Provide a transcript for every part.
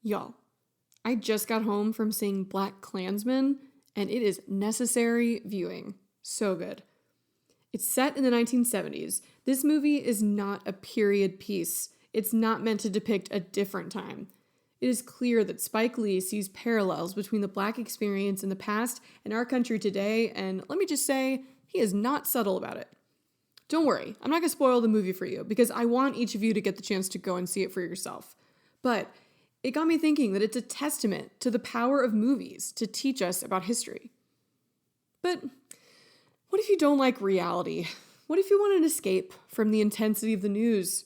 Y'all, I just got home from seeing Black Klansman, and it is necessary viewing. So good. It's set in the 1970s. This movie is not a period piece. It's not meant to depict a different time. It is clear that Spike Lee sees parallels between the Black experience in the past and our country today, and let me just say, he is not subtle about it. Don't worry, I'm not going to spoil the movie for you, because I want each of you to get the chance to go and see it for yourself. But it got me thinking that it's a testament to the power of movies to teach us about history. But what if you don't like reality? What if you want an escape from the intensity of the news?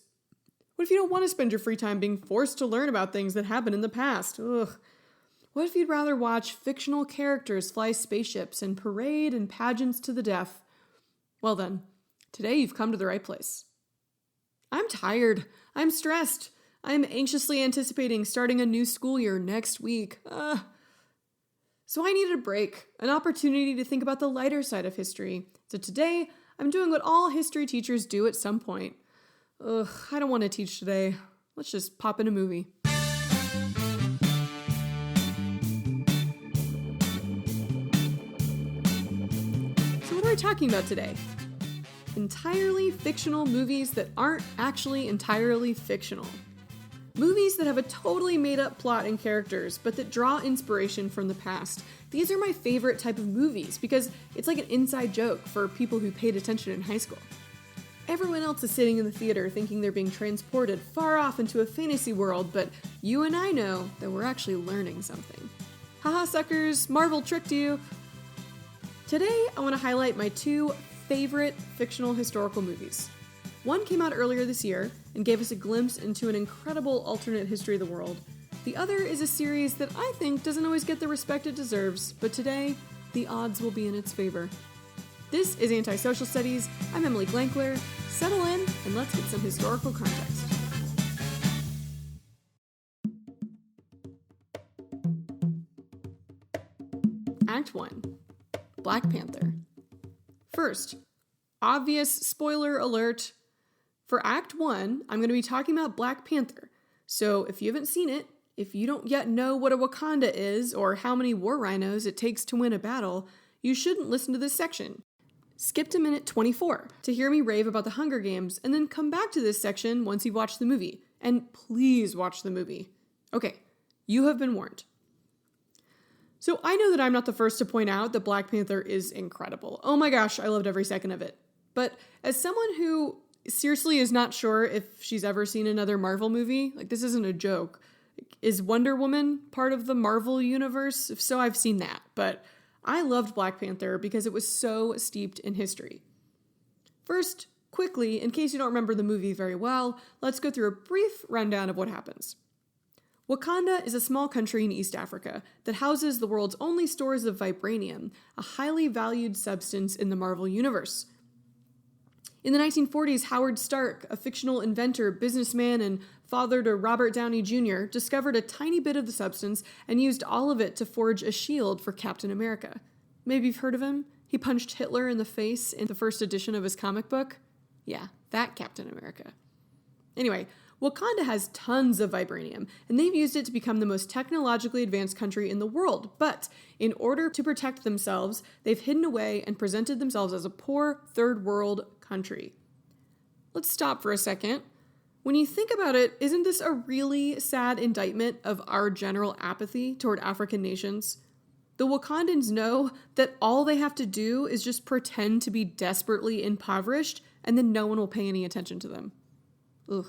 What if you don't want to spend your free time being forced to learn about things that happened in the past? Ugh. What if you'd rather watch fictional characters fly spaceships and parade in pageants to the death? Well then, today you've come to the right place. I'm tired. I'm stressed. I'm anxiously anticipating starting a new school year next week. So I needed a break, an opportunity to think about the lighter side of history. So today, I'm doing what all history teachers do at some point. I don't want to teach today. Let's just pop in a movie. So what are we talking about today? Entirely fictional movies that aren't actually entirely fictional. Movies that have a totally made-up plot and characters, but that draw inspiration from the past. These are my favorite type of movies because it's like an inside joke for people who paid attention in high school. Everyone else is sitting in the theater thinking they're being transported far off into a fantasy world, but you and I know that we're actually learning something. Haha, suckers, Marvel tricked you. Today, I want to highlight my two favorite fictional historical movies. One came out earlier this year and gave us a glimpse into an incredible alternate history of the world. The other is a series that I think doesn't always get the respect it deserves, but today, the odds will be in its favor. This is Anti-Social Studies. I'm Emily Glankler. Settle in and let's get some historical context. Act 1. Black Panther. First, obvious spoiler alert. For Act 1, I'm going to be talking about Black Panther. So if you haven't seen it, if you don't yet know what a Wakanda is or how many war rhinos it takes to win a battle, you shouldn't listen to this section. Skip to minute 24 to hear me rave about the Hunger Games, and then come back to this section once you've watched the movie. And please watch the movie. Okay, you have been warned. So I know that I'm not the first to point out that Black Panther is incredible. Oh my gosh, I loved every second of it. But as someone who seriously is not sure if she's ever seen another Marvel movie, like this isn't a joke, is Wonder Woman part of the Marvel universe? If so, I've seen that. But I loved Black Panther because it was so steeped in history. First, quickly, in case you don't remember the movie very well, let's go through a brief rundown of what happens. Wakanda is a small country in East Africa that houses the world's only stores of vibranium, a highly valued substance in the Marvel universe. In the 1940s, Howard Stark, a fictional inventor, businessman, and father to Robert Downey Jr., discovered a tiny bit of the substance and used all of it to forge a shield for Captain America. Maybe you've heard of him? He punched Hitler in the face in the first edition of his comic book. Yeah, that Captain America. Anyway, Wakanda has tons of vibranium, and they've used it to become the most technologically advanced country in the world. But in order to protect themselves, they've hidden away and presented themselves as a poor third world country. Let's stop for a second. When you think about it, isn't this a really sad indictment of our general apathy toward African nations? The Wakandans know that all they have to do is just pretend to be desperately impoverished, and then no one will pay any attention to them. Ugh.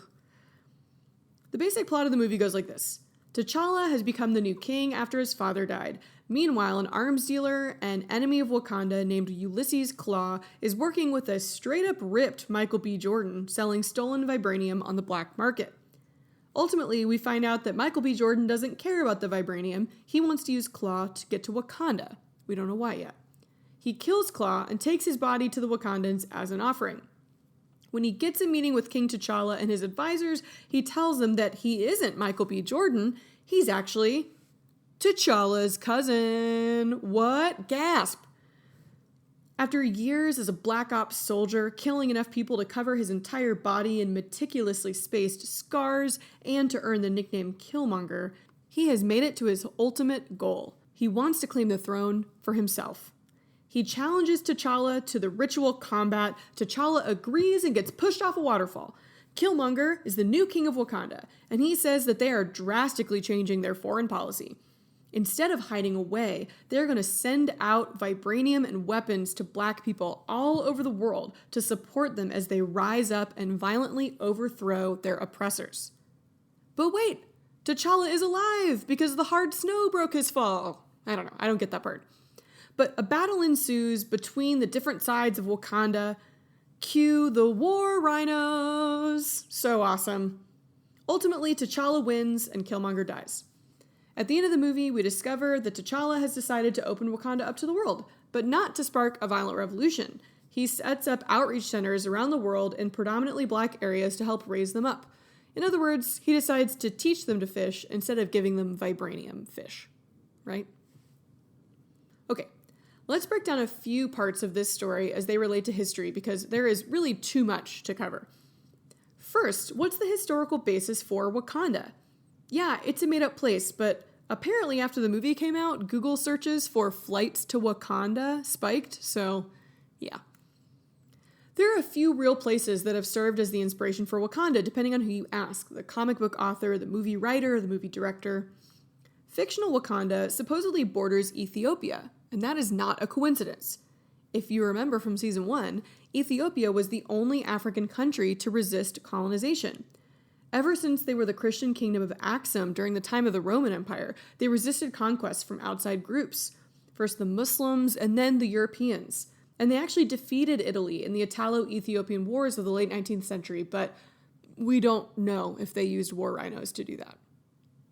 The basic plot of the movie goes like this. T'Challa has become the new king after his father died. Meanwhile, an arms dealer and enemy of Wakanda named Ulysses Claw is working with a straight-up ripped Michael B. Jordan selling stolen vibranium on the black market. Ultimately, we find out that Michael B. Jordan doesn't care about the vibranium. He wants to use Claw to get to Wakanda. We don't know why yet. He kills Claw and takes his body to the Wakandans as an offering. When he gets a meeting with King T'Challa and his advisors, he tells them that he isn't Michael B. Jordan. He's actually T'Challa's cousin. What? Gasp. After years as a Black Ops soldier, killing enough people to cover his entire body in meticulously spaced scars and to earn the nickname Killmonger, He has made it to his ultimate goal. He wants to claim the throne for himself. He challenges T'Challa to the ritual combat. T'Challa agrees and gets pushed off a waterfall. Killmonger is the new king of Wakanda, and he says that they are drastically changing their foreign policy. Instead of hiding away, they're going to send out vibranium and weapons to black people all over the world to support them as they rise up and violently overthrow their oppressors. But wait, T'Challa is alive because the hard snow broke his fall. I don't know, I don't get that part. But a battle ensues between the different sides of Wakanda. Cue the war rhinos. So awesome. Ultimately, T'Challa wins and Killmonger dies. At the end of the movie, we discover that T'Challa has decided to open Wakanda up to the world, but not to spark a violent revolution. He sets up outreach centers around the world in predominantly black areas to help raise them up. In other words, he decides to teach them to fish instead of giving them vibranium fish. Right? Okay. Let's break down a few parts of this story as they relate to history because there is really too much to cover. First, what's the historical basis for Wakanda? Yeah, it's a made-up place, but apparently after the movie came out, Google searches for flights to Wakanda spiked, so yeah. There are a few real places that have served as the inspiration for Wakanda, depending on who you ask, the comic book author, the movie writer, the movie director. Fictional Wakanda supposedly borders Ethiopia, and that is not a coincidence. If you remember from season 1, Ethiopia was the only African country to resist colonization. Ever since they were the Christian kingdom of Axum during the time of the Roman Empire, they resisted conquest from outside groups. First the Muslims and then the Europeans. And they actually defeated Italy in the Italo-Ethiopian Wars of the late 19th century, but we don't know if they used war rhinos to do that.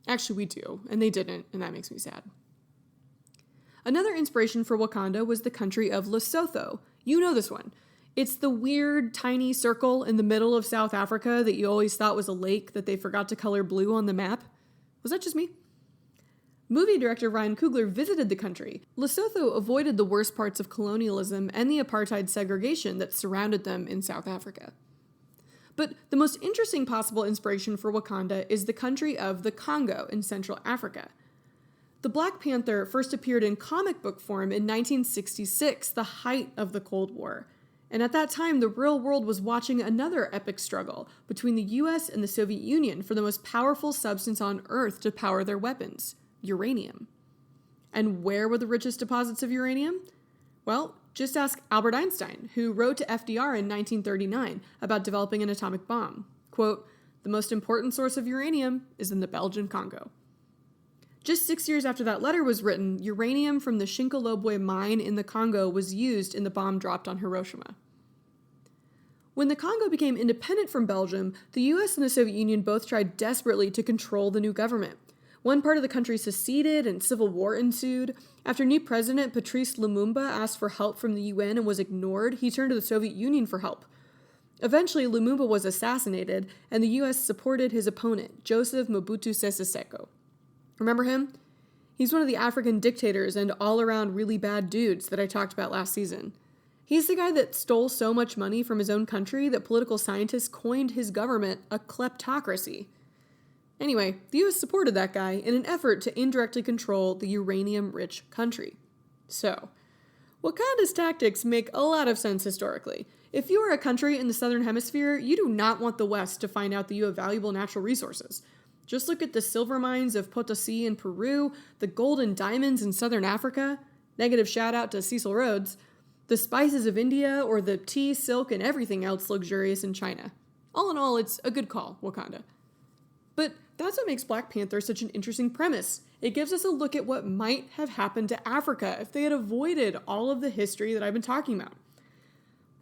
Actually, we do, and they didn't, and that makes me sad. Another inspiration for Wakanda was the country of Lesotho. You know this one. It's the weird, tiny circle in the middle of South Africa that you always thought was a lake that they forgot to color blue on the map. Was that just me? Movie director Ryan Coogler visited the country. Lesotho avoided the worst parts of colonialism and the apartheid segregation that surrounded them in South Africa. But the most interesting possible inspiration for Wakanda is the country of the Congo in Central Africa. The Black Panther first appeared in comic book form in 1966, the height of the Cold War. And at that time, the real world was watching another epic struggle between the US and the Soviet Union for the most powerful substance on Earth to power their weapons, uranium. And where were the richest deposits of uranium? Well, just ask Albert Einstein, who wrote to FDR in 1939 about developing an atomic bomb. Quote, "The most important source of uranium is in the Belgian Congo." Just 6 years after that letter was written, uranium from the Shinkolobwe mine in the Congo was used in the bomb dropped on Hiroshima. When the Congo became independent from Belgium, the US and the Soviet Union both tried desperately to control the new government. One part of the country seceded and civil war ensued. After new president Patrice Lumumba asked for help from the UN and was ignored, he turned to the Soviet Union for help. Eventually, Lumumba was assassinated, and the US supported his opponent, Joseph Mobutu Sese Seko. Remember him? He's one of the African dictators and all-around really bad dudes that I talked about last season. He's the guy that stole so much money from his own country that political scientists coined his government a kleptocracy. Anyway, the US supported that guy in an effort to indirectly control the uranium-rich country. So, Wakanda's tactics make a lot of sense historically. If you are a country in the Southern Hemisphere, you do not want the West to find out that you have valuable natural resources. Just look at the silver mines of Potosi in Peru, the gold and diamonds in Southern Africa, negative shout out to Cecil Rhodes, the spices of India, or the tea, silk, and everything else luxurious in China. All in all, it's a good call, Wakanda. But that's what makes Black Panther such an interesting premise. It gives us a look at what might have happened to Africa if they had avoided all of the history that I've been talking about.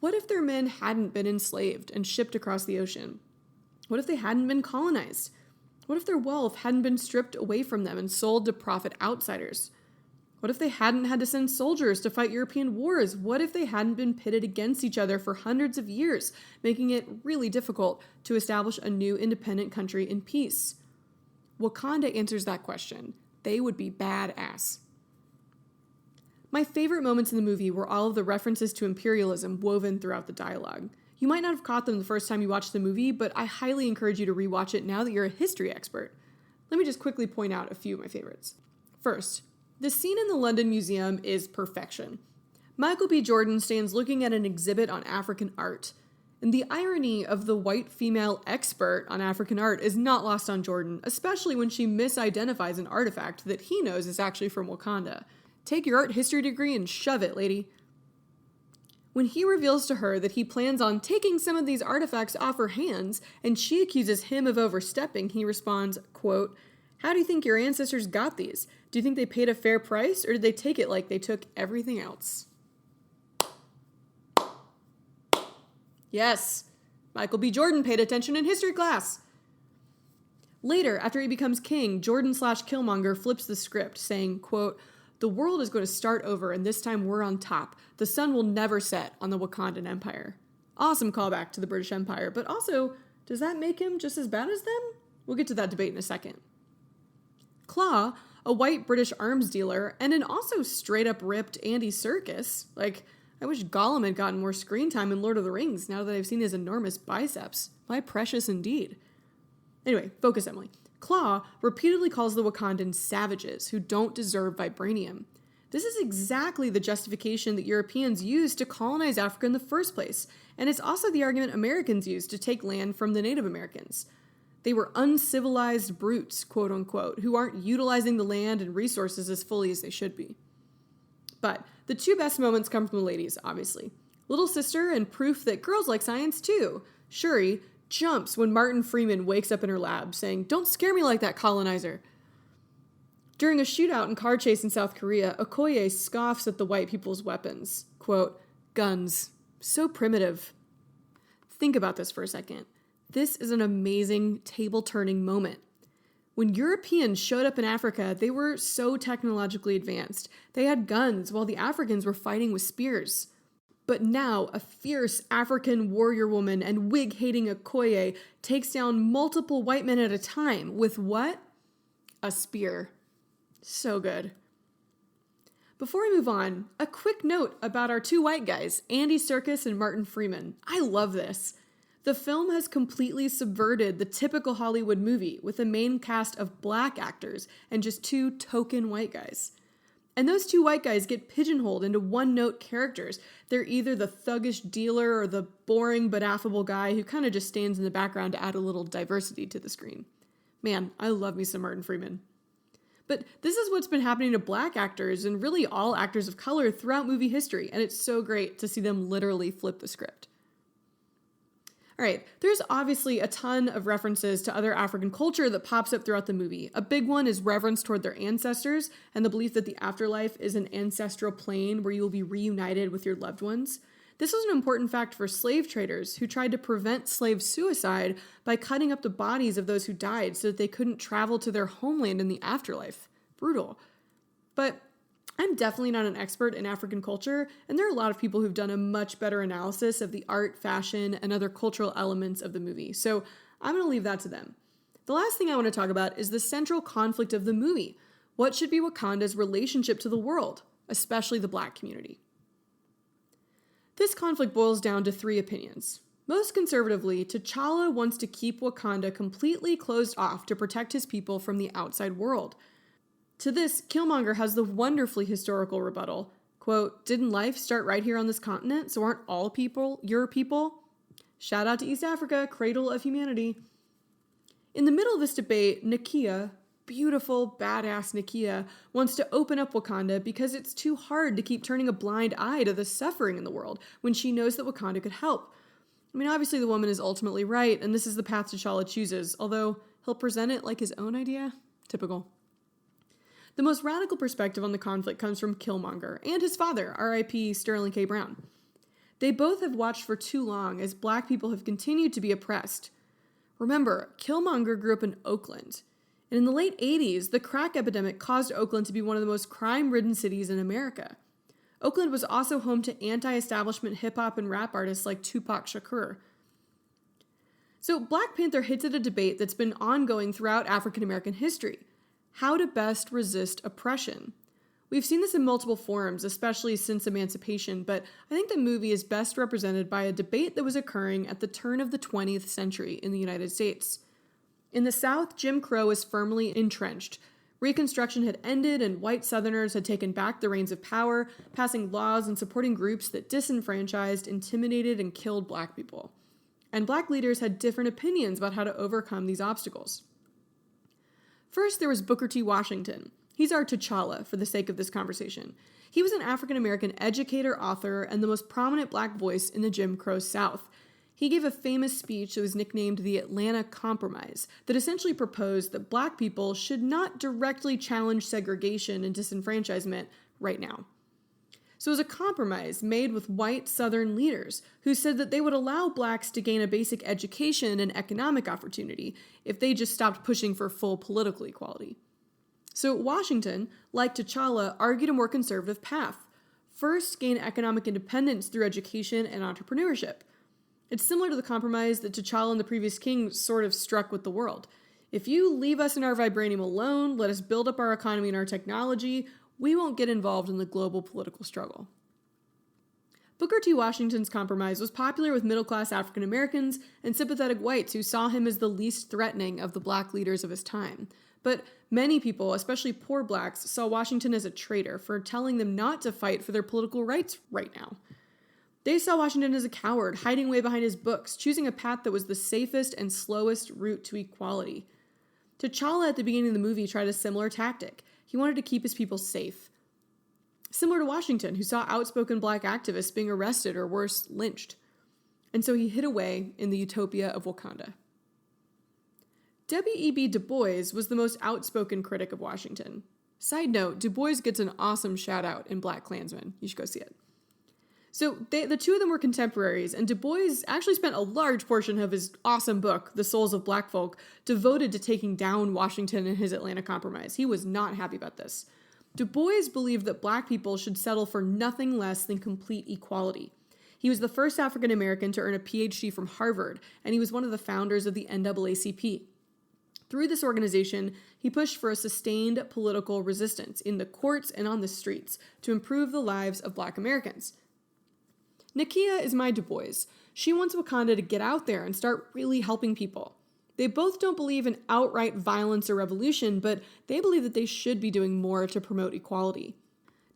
What if their men hadn't been enslaved and shipped across the ocean? What if they hadn't been colonized? What if their wealth hadn't been stripped away from them and sold to profit outsiders? What if they hadn't had to send soldiers to fight European wars? What if they hadn't been pitted against each other for hundreds of years, making it really difficult to establish a new independent country in peace? Wakanda answers that question. They would be badass. My favorite moments in the movie were all of the references to imperialism woven throughout the dialogue. You might not have caught them the first time you watched the movie, but I highly encourage you to rewatch it now that you're a history expert. Let me just quickly point out a few of my favorites. First, the scene in the London Museum is perfection. Michael B. Jordan stands looking at an exhibit on African art. And the irony of the white female expert on African art is not lost on Jordan, especially when she misidentifies an artifact that he knows is actually from Wakanda. Take your art history degree and shove it, lady. When he reveals to her that he plans on taking some of these artifacts off her hands, and she accuses him of overstepping, he responds, quote, "How do you think your ancestors got these? Do you think they paid a fair price, or did they take it like they took everything else?" Yes, Michael B. Jordan paid attention in history class. Later, after he becomes king, Jordan/Killmonger flips the script, saying, quote, "The world is going to start over, and this time we're on top. The sun will never set on the Wakandan Empire." Awesome callback to the British Empire, but also, does that make him just as bad as them? We'll get to that debate in a second. Claw, a white British arms dealer, and an also straight-up ripped Andy Serkis, I wish Gollum had gotten more screen time in Lord of the Rings now that I've seen his enormous biceps. My precious indeed. Anyway, focus, Emily. Claw repeatedly calls the Wakandans savages who don't deserve vibranium. This is exactly the justification that Europeans used to colonize Africa in the first place, and it's also the argument Americans used to take land from the Native Americans. They were uncivilized brutes, quote unquote, who aren't utilizing the land and resources as fully as they should be. But the two best moments come from the ladies, obviously. Little Sister and proof that girls like science too. Shuri jumps when Martin Freeman wakes up in her lab saying, "Don't scare me like that, colonizer." During a shootout and car chase in South Korea, Okoye scoffs at the white people's weapons. Quote, "Guns. So primitive." Think about this for a second. This is an amazing table-turning moment. When Europeans showed up in Africa, they were so technologically advanced. They had guns while the Africans were fighting with spears. But now, a fierce African warrior woman and wig-hating Okoye takes down multiple white men at a time with what? A spear. So good. Before we move on, a quick note about our two white guys, Andy Serkis and Martin Freeman. I love this. The film has completely subverted the typical Hollywood movie with a main cast of black actors and just two token white guys. And those two white guys get pigeonholed into one-note characters. They're either the thuggish dealer or the boring but affable guy who kind of just stands in the background to add a little diversity to the screen. Man, I love me some Martin Freeman. But this is what's been happening to black actors and really all actors of color throughout movie history, and it's so great to see them literally flip the script. All right, there's obviously a ton of references to other African culture that pops up throughout the movie. A big one is reverence toward their ancestors and the belief that the afterlife is an ancestral plane where you will be reunited with your loved ones. This was an important fact for slave traders who tried to prevent slave suicide by cutting up the bodies of those who died so that they couldn't travel to their homeland in the afterlife. Brutal. But I'm definitely not an expert in African culture, and there are a lot of people who've done a much better analysis of the art, fashion, and other cultural elements of the movie, so I'm going to leave that to them. The last thing I want to talk about is the central conflict of the movie. What should be Wakanda's relationship to the world, especially the black community? This conflict boils down to three opinions. Most conservatively, T'Challa wants to keep Wakanda completely closed off to protect his people from the outside world. To this, Killmonger has the wonderfully historical rebuttal, quote, "Didn't life start right here on this continent, so aren't all people your people?" Shout out to East Africa, cradle of humanity. In the middle of this debate, Nakia, beautiful, badass Nakia, wants to open up Wakanda because it's too hard to keep turning a blind eye to the suffering in the world when she knows that Wakanda could help. I mean, obviously the woman is ultimately right, and this is the path T'Challa chooses, although he'll present it like his own idea. Typical. The most radical perspective on the conflict comes from Killmonger and his father, R.I.P. Sterling K. Brown. They both have watched for too long as black people have continued to be oppressed. Remember, Killmonger grew up in Oakland, and in the late 80s, the crack epidemic caused Oakland to be one of the most crime-ridden cities in America. Oakland was also home to anti-establishment hip-hop and rap artists like Tupac Shakur. So Black Panther hits at a debate that's been ongoing throughout African American history. How to best resist oppression. We've seen this in multiple forms, especially since emancipation, but I think the movie is best represented by a debate that was occurring at the turn of the 20th century in the United States. In the South, Jim Crow was firmly entrenched. Reconstruction had ended, and white Southerners had taken back the reins of power, passing laws and supporting groups that disenfranchised, intimidated, and killed Black people. And Black leaders had different opinions about how to overcome these obstacles. First, there was Booker T. Washington. He's our T'Challa for the sake of this conversation. He was an African-American educator, author, and the most prominent Black voice in the Jim Crow South. He gave a famous speech that was nicknamed the Atlanta Compromise that essentially proposed that Black people should not directly challenge segregation and disenfranchisement right now. So it was a compromise made with white Southern leaders who said that they would allow Blacks to gain a basic education and economic opportunity if they just stopped pushing for full political equality. So Washington, like T'Challa, argued a more conservative path. First, gain economic independence through education and entrepreneurship. It's similar to the compromise that T'Challa and the previous king sort of struck with the world. If you leave us in our vibranium alone, let us build up our economy and our technology, we won't get involved in the global political struggle. Booker T. Washington's compromise was popular with middle-class African Americans and sympathetic whites who saw him as the least threatening of the Black leaders of his time. But many people, especially poor Blacks, saw Washington as a traitor for telling them not to fight for their political rights right now. They saw Washington as a coward, hiding away behind his books, choosing a path that was the safest and slowest route to equality. T'Challa at the beginning of the movie tried a similar tactic. He wanted to keep his people safe. Similar to Washington, who saw outspoken Black activists being arrested or worse, lynched. And so he hid away in the utopia of Wakanda. W.E.B. Du Bois was the most outspoken critic of Washington. Side note, Du Bois gets an awesome shout out in Black Klansman. You should go see it. So the two of them were contemporaries, and Du Bois actually spent a large portion of his awesome book, The Souls of Black Folk, devoted to taking down Washington and his Atlanta Compromise. He was not happy about this. Du Bois believed that Black people should settle for nothing less than complete equality. He was the first African American to earn a PhD from Harvard, and he was one of the founders of the NAACP. Through this organization, he pushed for a sustained political resistance in the courts and on the streets to improve the lives of Black Americans. Nakia is my Du Bois. She wants Wakanda to get out there and start really helping people. They both don't believe in outright violence or revolution, but they believe that they should be doing more to promote equality.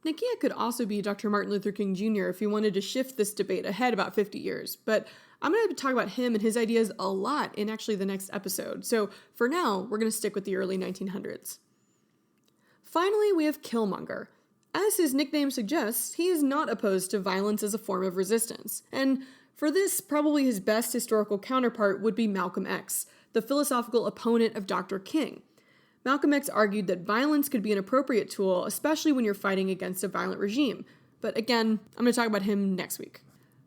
Nakia could also be Dr. Martin Luther King Jr. if he wanted to shift this debate ahead about 50 years, but I'm going to talk about him and his ideas a lot in actually the next episode, so for now, we're going to stick with the early 1900s. Finally, we have Killmonger. As his nickname suggests, he is not opposed to violence as a form of resistance, and for this, probably his best historical counterpart would be Malcolm X, the philosophical opponent of Dr. King. Malcolm X argued that violence could be an appropriate tool, especially when you're fighting against a violent regime. But again, I'm going to talk about him next week.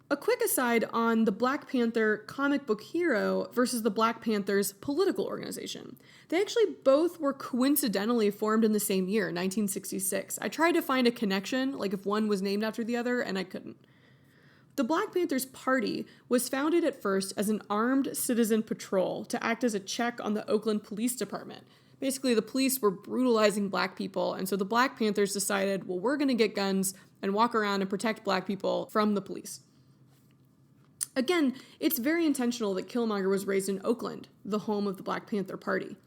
A quick aside on the Black Panther comic book hero versus the Black Panthers political organization. They actually both were coincidentally formed in the same year, 1966. I tried to find a connection, like if one was named after the other, and I couldn't. The Black Panthers Party was founded at first as an armed citizen patrol to act as a check on the Oakland Police Department. Basically, the police were brutalizing Black people, and so the Black Panthers decided, well, we're going to get guns and walk around and protect Black people from the police. Again, it's very intentional that Killmonger was raised in Oakland, the home of the Black Panther Party.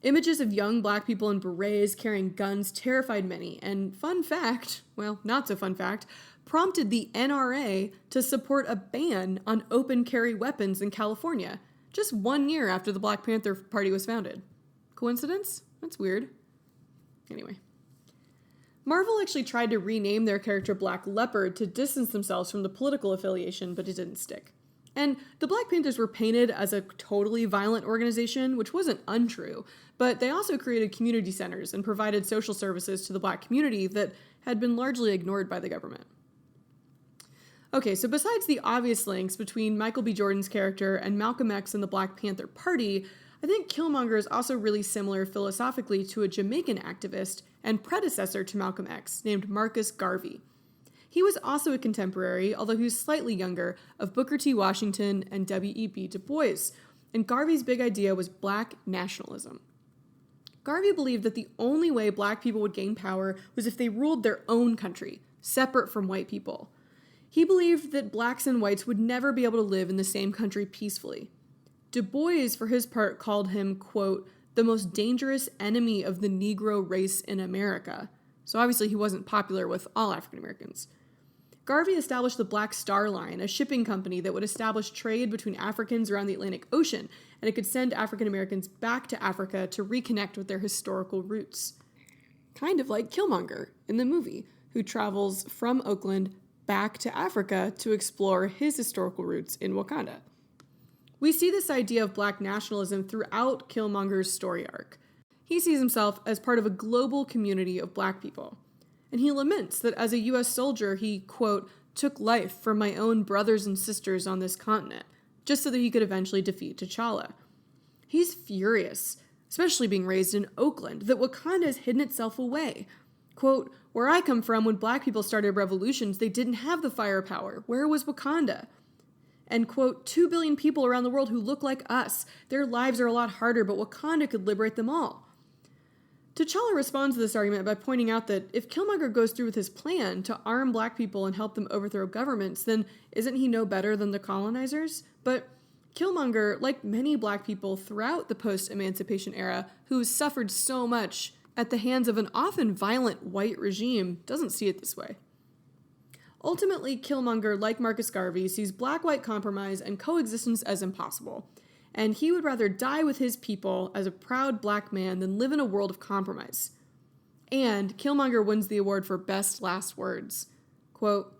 Images of young Black people in berets carrying guns terrified many, and fun fact, well, not so fun fact, prompted the NRA to support a ban on open carry weapons in California, just 1 year after the Black Panther Party was founded. Coincidence? That's weird. Anyway. Marvel actually tried to rename their character Black Leopard to distance themselves from the political affiliation, but it didn't stick. And the Black Panthers were painted as a totally violent organization, which wasn't untrue, but they also created community centers and provided social services to the Black community that had been largely ignored by the government. Okay, so besides the obvious links between Michael B. Jordan's character and Malcolm X and the Black Panther Party, I think Killmonger is also really similar philosophically to a Jamaican activist and predecessor to Malcolm X named Marcus Garvey. He was also a contemporary, although he was slightly younger, of Booker T. Washington and W.E.B. Du Bois, and Garvey's big idea was Black nationalism. Garvey believed that the only way Black people would gain power was if they ruled their own country, separate from white people. He believed that Blacks and whites would never be able to live in the same country peacefully. Du Bois, for his part, called him, quote, the most dangerous enemy of the Negro race in America. So obviously he wasn't popular with all African Americans. Garvey established the Black Star Line, a shipping company that would establish trade between Africans around the Atlantic Ocean, and it could send African Americans back to Africa to reconnect with their historical roots. Kind of like Killmonger in the movie, who travels from Oakland back to Africa to explore his historical roots in Wakanda. We see this idea of Black nationalism throughout Killmonger's story arc. He sees himself as part of a global community of Black people. And he laments that as a U.S. soldier, he, quote, took life from my own brothers and sisters on this continent, just so that he could eventually defeat T'Challa. He's furious, especially being raised in Oakland, that Wakanda has hidden itself away. Quote, where I come from, when Black people started revolutions, they didn't have the firepower. Where was Wakanda? And, quote, 2 billion people around the world who look like us. Their lives are a lot harder, but Wakanda could liberate them all. T'Challa responds to this argument by pointing out that if Killmonger goes through with his plan to arm Black people and help them overthrow governments, then isn't he no better than the colonizers? But Killmonger, like many Black people throughout the post-emancipation era who suffered so much at the hands of an often violent white regime, doesn't see it this way. Ultimately, Killmonger, like Marcus Garvey, sees Black-white compromise and coexistence as impossible, and he would rather die with his people as a proud Black man than live in a world of compromise. And Killmonger wins the award for best last words. Quote,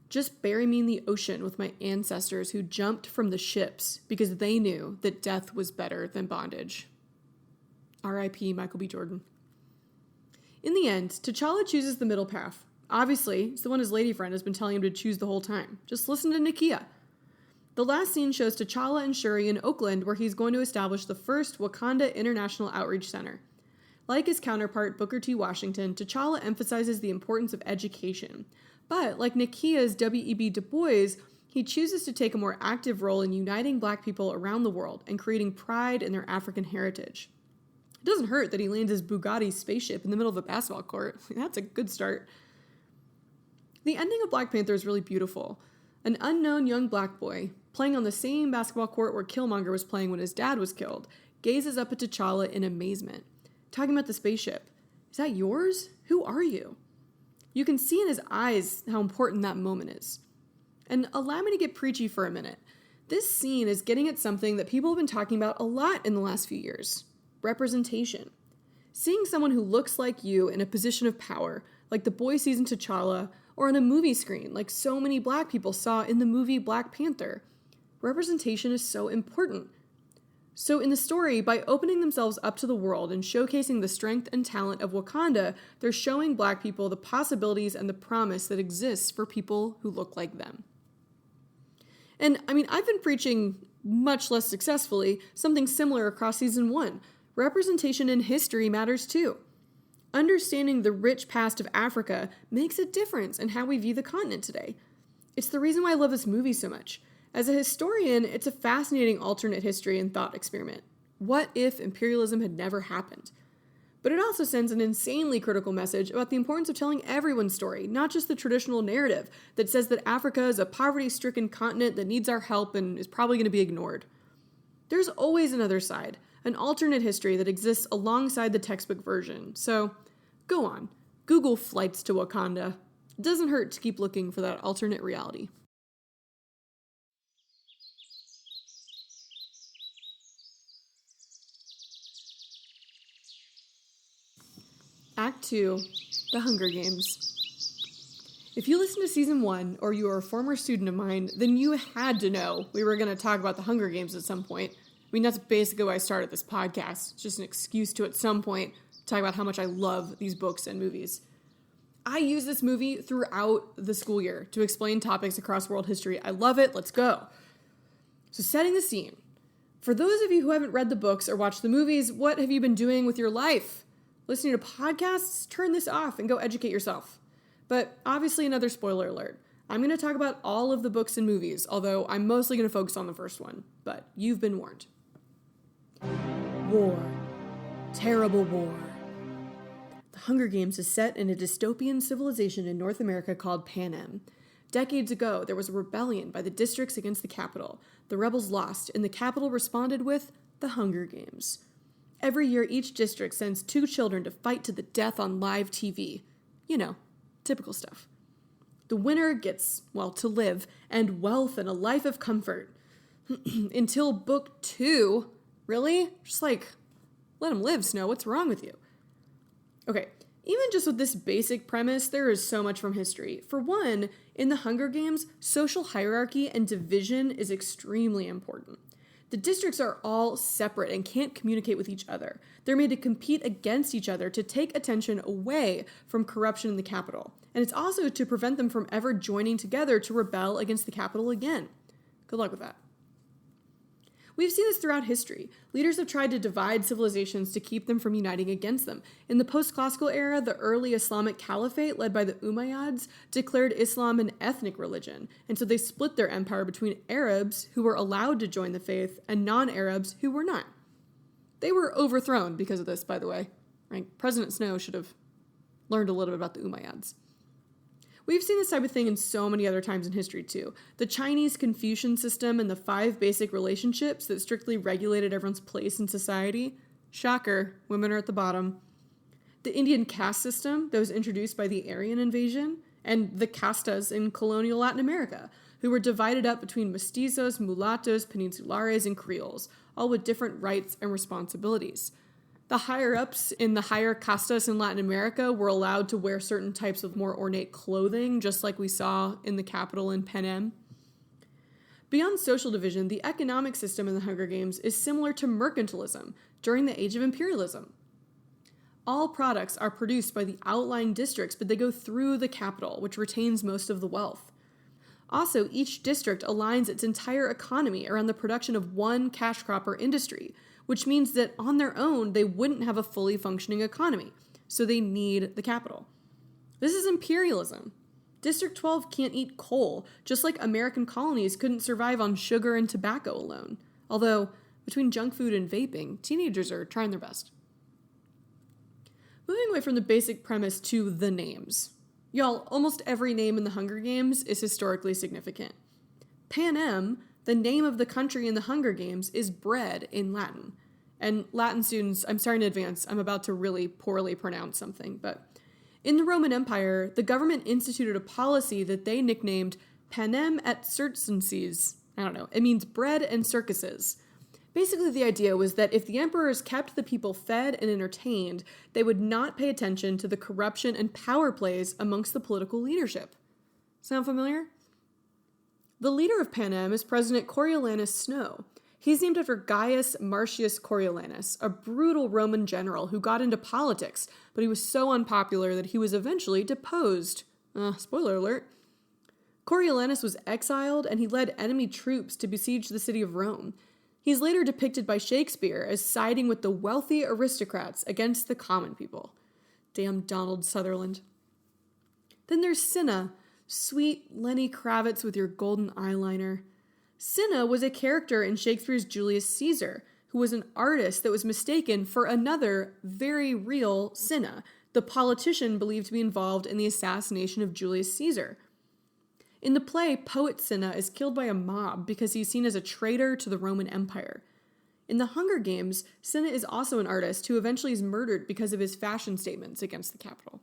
just bury me in the ocean with my ancestors who jumped from the ships because they knew that death was better than bondage. R.I.P. Michael B. Jordan. In the end, T'Challa chooses the middle path. Obviously, it's the one his lady friend has been telling him to choose the whole time. Just listen to Nakia. The last scene shows T'Challa and Shuri in Oakland, where he's going to establish the first Wakanda International Outreach Center. Like his counterpart, Booker T. Washington, T'Challa emphasizes the importance of education. But, like Nakia's W.E.B. Du Bois, he chooses to take a more active role in uniting Black people around the world and creating pride in their African heritage. It doesn't hurt that he lands his Bugatti spaceship in the middle of a basketball court. That's a good start. The ending of Black Panther is really beautiful. An unknown young Black boy, playing on the same basketball court where Killmonger was playing when his dad was killed, gazes up at T'Challa in amazement, talking about the spaceship. Is that yours? Who are you? You can see in his eyes how important that moment is. And allow me to get preachy for a minute. This scene is getting at something that people have been talking about a lot in the last few years. Representation. Seeing someone who looks like you in a position of power, like the boy sees in T'Challa, or on a movie screen, like so many Black people saw in the movie Black Panther. Representation is so important. So in the story, by opening themselves up to the world and showcasing the strength and talent of Wakanda, they're showing Black people the possibilities and the promise that exists for people who look like them. And I've been preaching, much less successfully, something similar across season 1. Representation in history matters too. Understanding the rich past of Africa makes a difference in how we view the continent today. It's the reason why I love this movie so much. As a historian, it's a fascinating alternate history and thought experiment. What if imperialism had never happened? But it also sends an insanely critical message about the importance of telling everyone's story, not just the traditional narrative that says that Africa is a poverty-stricken continent that needs our help and is probably going to be ignored. There's always another side, an alternate history that exists alongside the textbook version. So, go on. Google flights to Wakanda. It doesn't hurt to keep looking for that alternate reality. Act 2, The Hunger Games. If you listen to Season 1, or you are a former student of mine, then you had to know we were going to talk about The Hunger Games at some point. That's basically why I started this podcast. It's just an excuse to, at some point, talk about how much I love these books and movies. I use this movie throughout the school year to explain topics across world history. I love it. Let's go. So setting the scene. For those of you who haven't read the books or watched the movies, what have you been doing with your life? Listening to podcasts? Turn this off and go educate yourself. But obviously another spoiler alert. I'm going to talk about all of the books and movies, although I'm mostly going to focus on the first one. But you've been warned. War. Terrible war. The Hunger Games is set in a dystopian civilization in North America called Panem. Decades ago, there was a rebellion by the districts against the capital. The rebels lost, and the capital responded with the Hunger Games. Every year, each district sends 2 children to fight to the death on live TV. You know, typical stuff. The winner gets, well, to live, and wealth and a life of comfort. Until book 2. Really? Just like, let him live, Snow. What's wrong with you? Okay, even just with this basic premise, there is so much from history. For one, in the Hunger Games, social hierarchy and division is extremely important. The districts are all separate and can't communicate with each other. They're made to compete against each other to take attention away from corruption in the capital. And it's also to prevent them from ever joining together to rebel against the capital again. Good luck with that. We've seen this throughout history. Leaders have tried to divide civilizations to keep them from uniting against them. In the post-classical era, the early Islamic Caliphate, led by the Umayyads, declared Islam an ethnic religion, and so they split their empire between Arabs, who were allowed to join the faith, and non-Arabs, who were not. They were overthrown because of this, by the way. Right? President Snow should have learned a little bit about the Umayyads. We've seen this type of thing in so many other times in history, too. The Chinese Confucian system and the 5 basic relationships that strictly regulated everyone's place in society. Shocker, women are at the bottom. The Indian caste system that was introduced by the Aryan invasion, and the castas in colonial Latin America, who were divided up between mestizos, mulattos, peninsulares, and creoles, all with different rights and responsibilities. The higher-ups in the higher castas in Latin America were allowed to wear certain types of more ornate clothing, just like we saw in the capital in Panem. Beyond social division, the economic system in the Hunger Games is similar to mercantilism during the Age of Imperialism. All products are produced by the outlying districts, but they go through the capital, which retains most of the wealth. Also, each district aligns its entire economy around the production of one cash crop or industry, which means that on their own, they wouldn't have a fully functioning economy, so they need the capital. This is imperialism. District 12 can't eat coal, just like American colonies couldn't survive on sugar and tobacco alone. Although, between junk food and vaping, teenagers are trying their best. Moving away from the basic premise to the names. Y'all, almost every name in the Hunger Games is historically significant. Panem, the name of the country in the Hunger Games, is bread in Latin. And Latin students, I'm sorry in advance, I'm about to really poorly pronounce something, but in the Roman Empire, the government instituted a policy that they nicknamed Panem et Circenses. I don't know, it means bread and circuses. Basically, the idea was that if the emperors kept the people fed and entertained, they would not pay attention to the corruption and power plays amongst the political leadership. Sound familiar? The leader of Panem is President Coriolanus Snow. He's named after Gaius Marcius Coriolanus, a brutal Roman general who got into politics, but he was so unpopular that he was eventually deposed. Spoiler alert. Coriolanus was exiled, and he led enemy troops to besiege the city of Rome. He's later depicted by Shakespeare as siding with the wealthy aristocrats against the common people. Damn Donald Sutherland. Then there's Cinna, sweet Lenny Kravitz with your golden eyeliner. Cinna was a character in Shakespeare's Julius Caesar, who was an artist that was mistaken for another very real Cinna, the politician believed to be involved in the assassination of Julius Caesar. In the play, poet Cinna is killed by a mob because he's seen as a traitor to the Roman Empire. In the Hunger Games, Cinna is also an artist who eventually is murdered because of his fashion statements against the capital.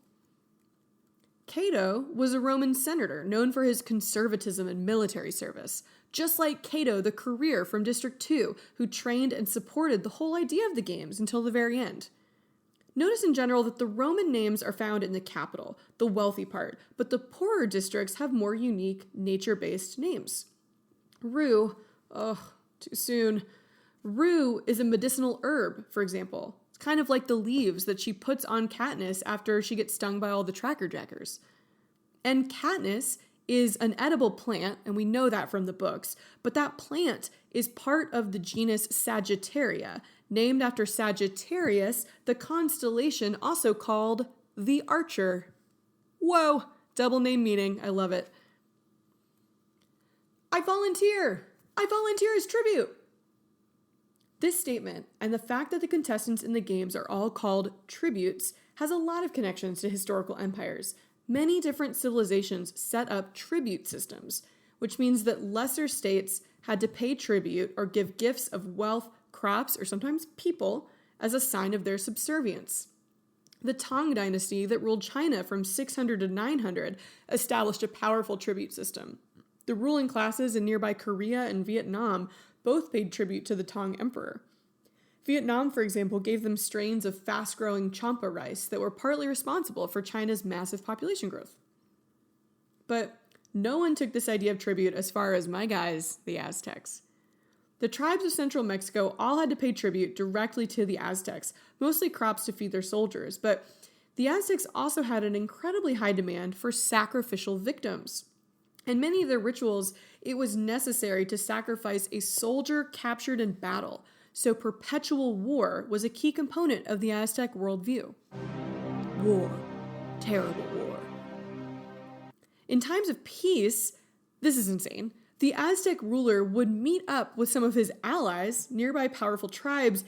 Cato was a Roman senator known for his conservatism and military service, just like Cato the career from District 2, who trained and supported the whole idea of the games until the very end. Notice in general that the Roman names are found in the capital, the wealthy part, but the poorer districts have more unique, nature-based names. Rue, too soon. Rue is a medicinal herb, for example. It's kind of like the leaves that she puts on Katniss after she gets stung by all the tracker jackers. And Katniss is an edible plant, and we know that from the books, but that plant is part of the genus Sagittaria, named after Sagittarius, the constellation also called the Archer. Whoa, double name meaning, I love it. I volunteer as tribute. This statement, and the fact that the contestants in the games are all called tributes, has a lot of connections to historical empires. Many different civilizations set up tribute systems, which means that lesser states had to pay tribute or give gifts of wealth, crops, or sometimes people as a sign of their subservience. The Tang dynasty that ruled China from 600 to 900 established a powerful tribute system. The ruling classes in nearby Korea and Vietnam both paid tribute to the Tang emperor. Vietnam, for example, gave them strains of fast-growing champa rice that were partly responsible for China's massive population growth. But no one took this idea of tribute as far as my guys, the Aztecs. The tribes of central Mexico all had to pay tribute directly to the Aztecs, mostly crops to feed their soldiers, but the Aztecs also had an incredibly high demand for sacrificial victims. In many of their rituals, it was necessary to sacrifice a soldier captured in battle, so perpetual war was a key component of the Aztec worldview. War. Terrible war. In times of peace, this is insane, the Aztec ruler would meet up with some of his allies, nearby powerful tribes,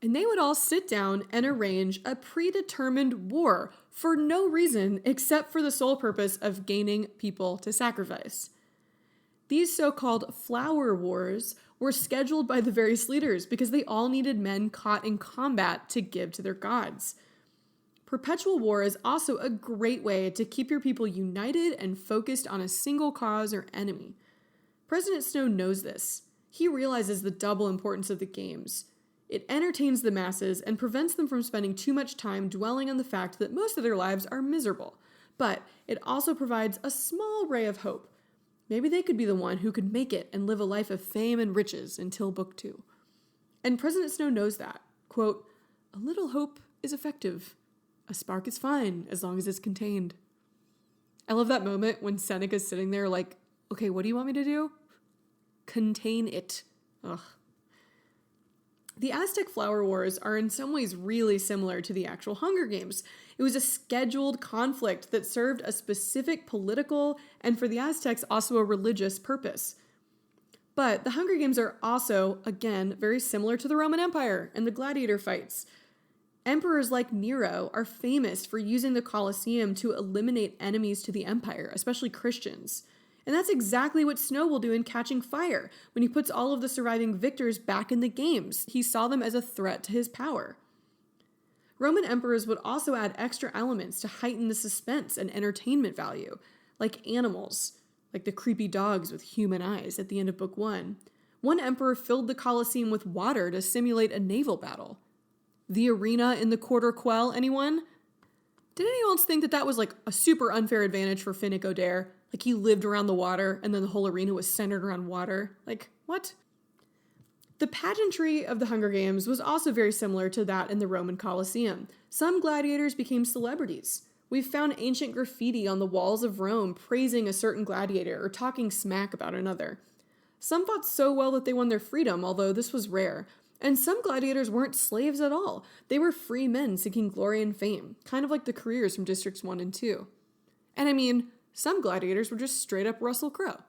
and they would all sit down and arrange a predetermined war for no reason except for the sole purpose of gaining people to sacrifice. These so-called flower wars were scheduled by the various leaders because they all needed men caught in combat to give to their gods. Perpetual war is also a great way to keep your people united and focused on a single cause or enemy. President Snow knows this. He realizes the double importance of the games. It entertains the masses and prevents them from spending too much time dwelling on the fact that most of their lives are miserable. But it also provides a small ray of hope. Maybe they could be the one who could make it and live a life of fame and riches until Book 2. And President Snow knows that. Quote, "A little hope is effective. A spark is fine as long as it's contained." I love that moment when Seneca's sitting there like, okay, what do you want me to do? Contain it. Ugh. The Aztec Flower Wars are in some ways really similar to the actual Hunger Games. It was a scheduled conflict that served a specific political and, for the Aztecs, also a religious purpose. But the Hunger Games are also, again, very similar to the Roman Empire and the gladiator fights. Emperors like Nero are famous for using the Colosseum to eliminate enemies to the empire, especially Christians. And that's exactly what Snow will do in Catching Fire, when he puts all of the surviving victors back in the games. He saw them as a threat to his power. Roman emperors would also add extra elements to heighten the suspense and entertainment value, like animals, like the creepy dogs with human eyes at the end of Book 1. One emperor filled the Colosseum with water to simulate a naval battle. The arena in the Quarter Quell, anyone? Did anyone else think that that was like a super unfair advantage for Finnick Odair? Like he lived around the water and then the whole arena was centered around water? Like, what? The pageantry of the Hunger Games was also very similar to that in the Roman Colosseum. Some gladiators became celebrities. We've found ancient graffiti on the walls of Rome praising a certain gladiator or talking smack about another. Some fought so well that they won their freedom, although this was rare. And some gladiators weren't slaves at all. They were free men seeking glory and fame, kind of like the careers from Districts 1 and 2. And I mean, some gladiators were just straight up Russell Crowe.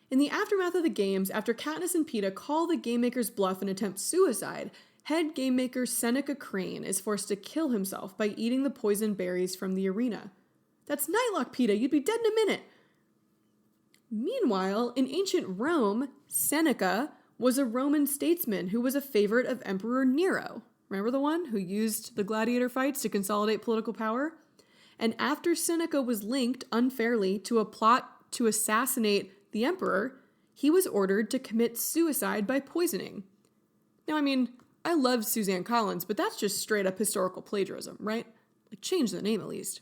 In the aftermath of the games, after Katniss and Peeta call the game maker's bluff and attempt suicide, head game maker Seneca Crane is forced to kill himself by eating the poisoned berries from the arena. That's Nightlock, Peeta. You'd be dead in a minute. Meanwhile, in ancient Rome, Seneca was a Roman statesman who was a favorite of Emperor Nero. Remember the one who used the gladiator fights to consolidate political power? And after Seneca was linked unfairly to a plot to assassinate the emperor, he was ordered to commit suicide by poisoning. Now, I mean, I love Suzanne Collins, but that's just straight up historical plagiarism, right? Like, change the name at least.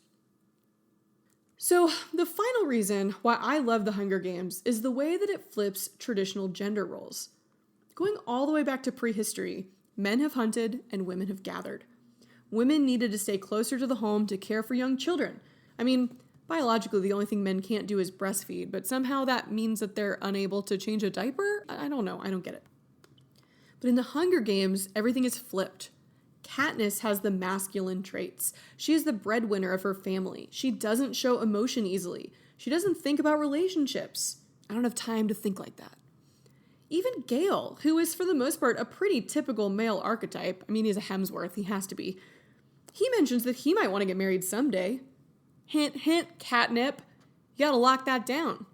So, the final reason why I love the Hunger Games is the way that it flips traditional gender roles. Going all the way back to prehistory, men have hunted and women have gathered. Women needed to stay closer to the home to care for young children. I mean, biologically, the only thing men can't do is breastfeed, but somehow that means that they're unable to change a diaper? I don't know. I don't get it. But in the Hunger Games, everything is flipped. Katniss has the masculine traits. She is the breadwinner of her family. She doesn't show emotion easily. She doesn't think about relationships. I don't have time to think like that. Even Gale, who is for the most part a pretty typical male archetype, I mean, he's a Hemsworth, he has to be. he mentions that he might want to get married someday. Hint, hint, catnip. You gotta lock that down.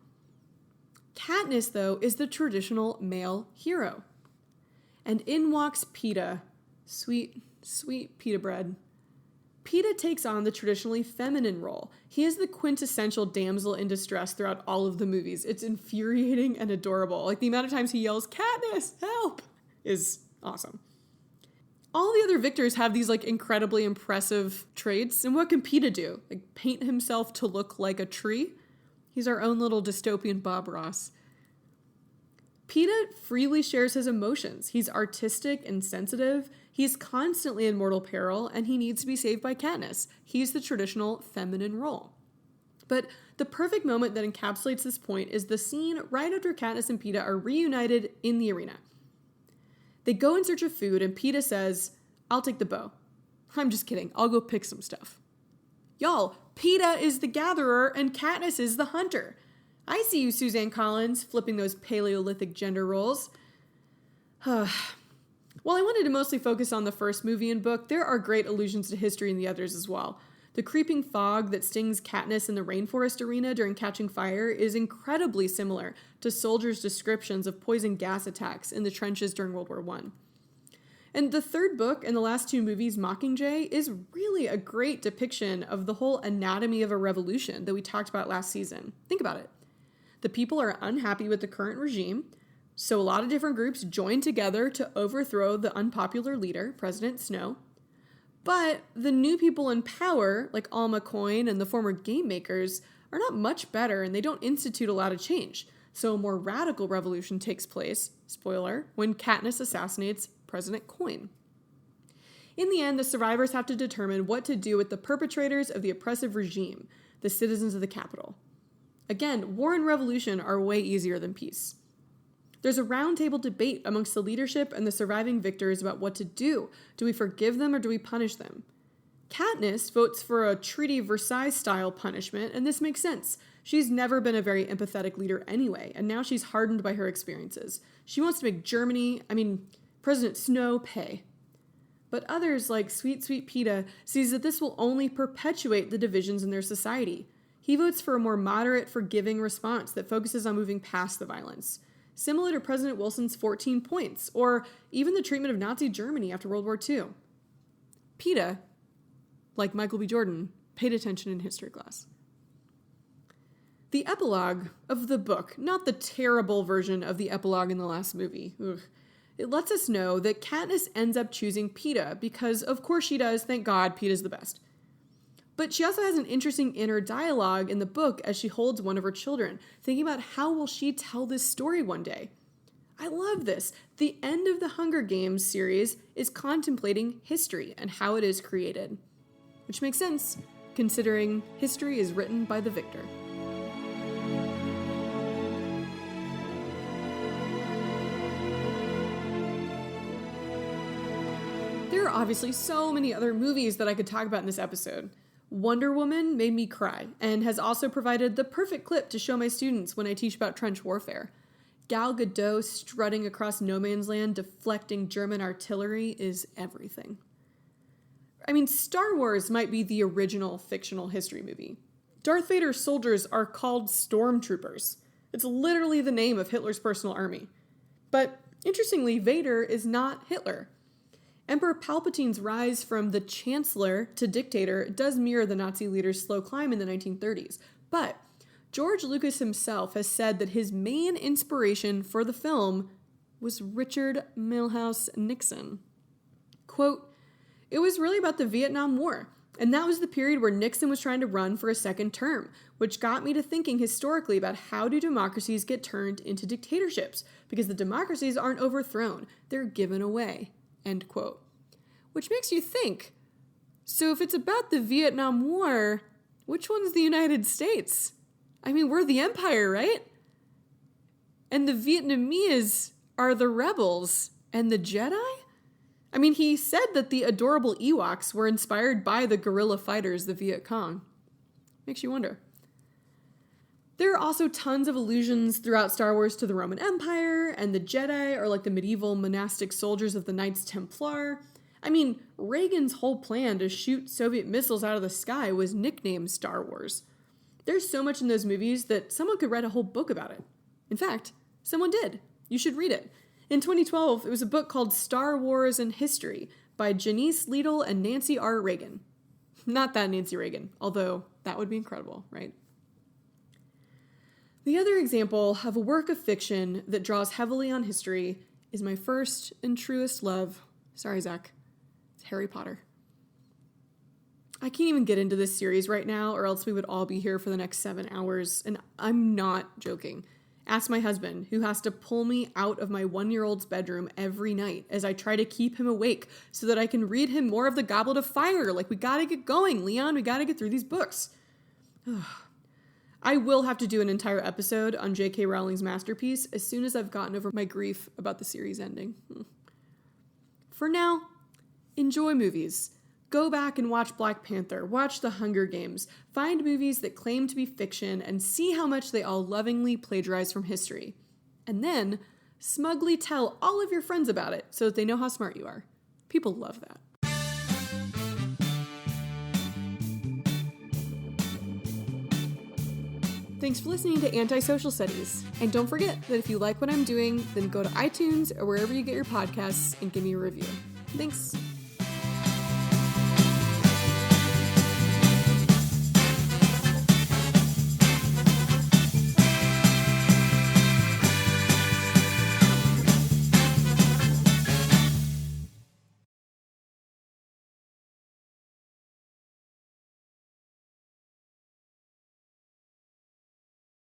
Katniss, though, is the traditional male hero. And in walks Peeta. Sweet, sweet pita bread. Peeta takes on the traditionally feminine role. He is the quintessential damsel in distress throughout all of the movies. It's infuriating and adorable. Like, the amount of times he yells, "Katniss, help!" is awesome. All the other victors have these, like, incredibly impressive traits. And what can Peeta do? Like, paint himself to look like a tree? He's our own little dystopian Bob Ross. Peeta freely shares his emotions. He's artistic and sensitive. He's constantly in mortal peril, and he needs to be saved by Katniss. He's the traditional feminine role. But the perfect moment that encapsulates this point is the scene right after Katniss and Peeta are reunited in the arena. They go in search of food, and Peeta says, "I'll take the bow." I'm just kidding. I'll go pick some stuff. Y'all, Peeta is the gatherer, and Katniss is the hunter. I see you, Suzanne Collins, flipping those Paleolithic gender roles. While I wanted to mostly focus on the first movie and book, there are great allusions to history in the others as well. The creeping fog that stings Katniss in the rainforest arena during catching fire is incredibly similar to soldiers' descriptions of poison gas attacks in the trenches during World War I. And the third book and the last two movies, Mockingjay, is really a great depiction of the whole anatomy of a revolution that we talked about last season. Think about it. The people are unhappy with the current regime, so a lot of different groups join together to overthrow the unpopular leader, President Snow. But the new people in power, like Alma Coin and the former game makers, are not much better, and they don't institute a lot of change. So a more radical revolution takes place, spoiler, when Katniss assassinates President Coin. In the end, the survivors have to determine what to do with the perpetrators of the oppressive regime, the citizens of the capital. Again, war and revolution are way easier than peace. There's a roundtable debate amongst the leadership and the surviving victors about what to do. Do we forgive them or do we punish them? Katniss votes for a Treaty Versailles-style punishment, and this makes sense. She's never been a very empathetic leader anyway, and now she's hardened by her experiences. She wants to make President Snow pay. But others, like Sweet Sweet Peeta, sees that this will only perpetuate the divisions in their society. He votes for a more moderate, forgiving response that focuses on moving past the violence, similar to President Wilson's 14 points, or even the treatment of Nazi Germany after World War II. Peeta, like Michael B. Jordan, paid attention in history class. The epilogue of the book, not the terrible version of the epilogue in the last movie, it lets us know that Katniss ends up choosing Peeta because, of course she does, thank God, Peeta's the best. But she also has an interesting inner dialogue in the book as she holds one of her children, thinking about how will she tell this story one day. I love this. The end of the Hunger Games series is contemplating history and how it is created. Which makes sense, considering history is written by the victor. There are obviously so many other movies that I could talk about in this episode. Wonder Woman made me cry and has also provided the perfect clip to show my students when I teach about trench warfare. Gal Gadot strutting across no man's land deflecting German artillery is everything. I mean, Star Wars might be the original fictional history movie. Darth Vader's soldiers are called stormtroopers. It's literally the name of Hitler's personal army. But interestingly, Vader is not Hitler. Emperor Palpatine's rise from the chancellor to dictator does mirror the Nazi leader's slow climb in the 1930s, but George Lucas himself has said that his main inspiration for the film was Richard Milhous Nixon. Quote, "It was really about the Vietnam War, and that was the period where Nixon was trying to run for a second term, which got me to thinking historically about how do democracies get turned into dictatorships, because the democracies aren't overthrown, they're given away." End quote. Which makes you think, so if it's about the Vietnam War, which one's the United States? I mean, we're the empire, right? And the Vietnamese are the rebels, and the Jedi? I mean, he said that the adorable Ewoks were inspired by the guerrilla fighters, the Viet Cong. Makes you wonder. There are also tons of allusions throughout Star Wars to the Roman Empire, and the Jedi are like the medieval monastic soldiers of the Knights Templar. I mean, Reagan's whole plan to shoot Soviet missiles out of the sky was nicknamed Star Wars. There's so much in those movies that someone could write a whole book about it. In fact, someone did. You should read it. In 2012, it was a book called Star Wars and History by Janice Liedl and Nancy R. Reagan. Not that Nancy Reagan, although that would be incredible, right? The other example of a work of fiction that draws heavily on history is my first and truest love. Sorry, Zach. It's Harry Potter. I can't even get into this series right now, or else we would all be here for the next 7 hours, and I'm not joking. Ask my husband, who has to pull me out of my 1-year-old's bedroom every night as I try to keep him awake so that I can read him more of the Goblet of Fire. Like, we gotta get going, Leon. We gotta get through these books. I will have to do an entire episode on J.K. Rowling's masterpiece as soon as I've gotten over my grief about the series ending. For now, enjoy movies. Go back and watch Black Panther, watch The Hunger Games, find movies that claim to be fiction, and see how much they all lovingly plagiarize from history. And then, smugly tell all of your friends about it so that they know how smart you are. People love that. Thanks for listening to Antisocial Studies. And don't forget that if you like what I'm doing, then go to iTunes or wherever you get your podcasts and give me a review. Thanks.